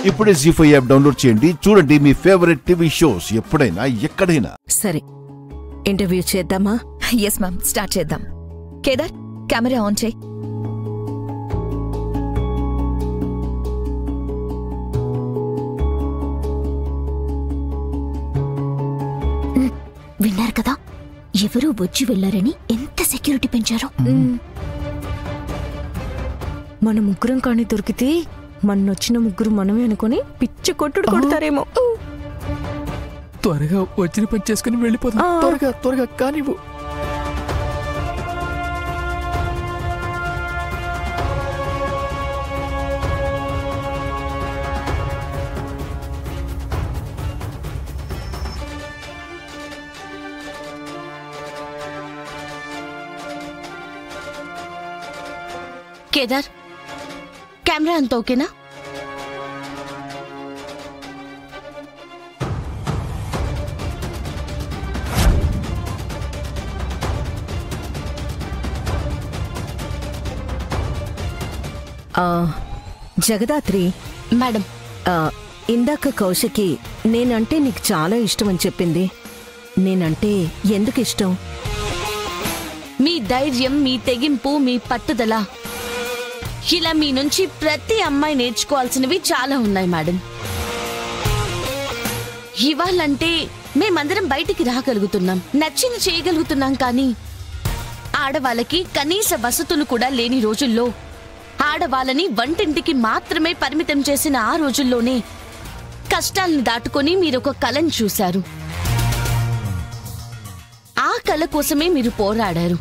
ఇప్పుడే జీ5 app download చేయండి. చూడండి మీ ఫేవరెట్ టీవీ షోస్ ఎప్పుడైనా ఎక్కడైనా. సరే, ఇంటర్వ్యూ చేద్దామా? ఎస్ మ్యామ్, స్టార్ట్ చేద్దాం. కేదార్, కెమెరా ఆన్ చేయి. విన్నారు కదా, ఎవరూ వచ్చి వెళ్లారని ఎంత సెక్యూరిటీ పెంచారో. మన ముగ్గురం కానీ దొరికితే మన్నొచ్చిన ముగ్గురు మనమే అనుకుని పిచ్చి కొట్టుడు కొడతారేమో. త్వరగా వచ్చిన పని చేసుకుని వెళ్ళిపోతాం. త్వరగా త్వరగా కానివ్వు. కేదార్, కెమెరా అంత ఓకేనా? జగదాత్రి మేడం, ఇందాక కౌశికి నేనంటే నీకు చాలా ఇష్టం అని చెప్పింది. నేనంటే ఎందుకు ఇష్టం? మీ ధైర్యం, మీ తెగింపు, మీ పట్టుదల, ఇలా మీ నుంచి ప్రతి అమ్మాయి నేర్చుకోవాల్సినవి చాలా ఉన్నాయి మేడం. ఇవాళంటే మేమందరం బయటికి రాగలుగుతున్నాం, నచ్చింది చేయగలుగుతున్నాం. కానీ ఆడవాళ్ళకి కనీస వసతులు కూడా లేని రోజుల్లో, ఆడవాళ్ళని వంటింటికి మాత్రమే పరిమితం చేసిన ఆ రోజుల్లోనే కష్టాల్ని దాటుకొని మీరొక కళను చూశారు. ఆ కళ కోసమే మీరు పోరాడారు,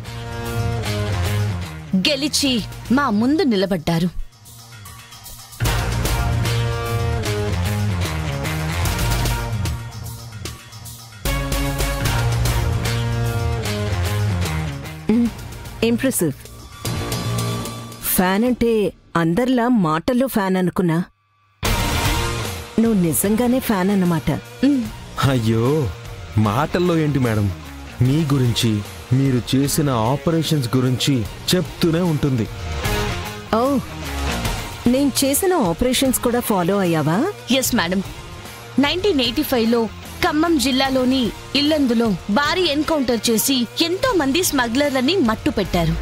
గెలిచి మా ముందు నిలబడ్డారు. ఇంప్రెసివ్. ఫ్యాన్ అంటే అందరిలా మాటల్లో ఫ్యాన్ అనుకున్నా, నువ్వు నిజంగానే ఫ్యాన్ అన్నమాట. అయ్యో, మాటల్లో ఏంటి మేడం, మీ గురించి, మీరు చేసిన ఆపరేషన్స్ గురించి చెప్తూనే ఉంటుంది. ఓ, నేను చేసిన ఆపరేషన్స్ కూడా ఫాలో అయ్యావా? Yes madam. 1985లో ఖమ్మం జిల్లాలోని ఇల్లందులో భారీ ఎన్కౌంటర్ చేసి ఎంతో మంది స్మగ్లర్లని మట్టు పెట్టారు.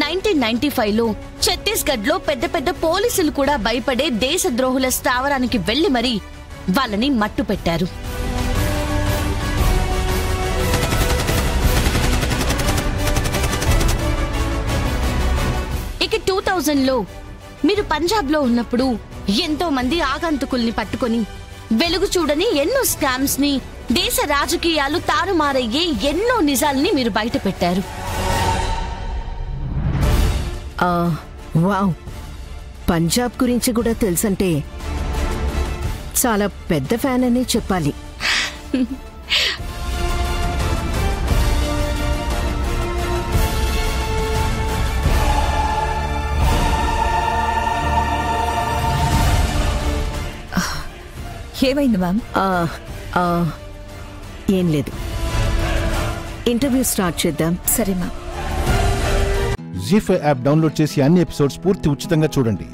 1995లో ఛత్తీస్గఢ్లో పెద్ద పెద్ద పోలీసులు కూడా భయపడే దేశద్రోహుల స్థావరానికి వెళ్లి మరీ వాళ్ళని మట్టు పెట్టారు. ఇక 2000లో మీరు పంజాబ్లో ఉన్నప్పుడు ఎంతో మంది ఆగంతుకుల్ని పట్టుకొని వెలుగు చూడని ఎన్నో స్కామ్స్ ని, దేశ రాజకీయాలు తారుమారయ్యే ఎన్నో నిజాల్ని మీరు బయట పెట్టారు. వావ్, పంజాబ్ గురించి కూడా తెలుసంటే చాలా పెద్ద ఫ్యాన్ అనే చెప్పాలి. ఏమైంది మ్యామ్? ఏం లేదు, ఇంటర్వ్యూ స్టార్ట్ చేద్దాం. సరే మ్యామ్. జీ5 యాప్ డౌన్లోడ్ చేసి అన్ని ఎపిసోడ్స్ పూర్తి ఉచితంగా చూడండి.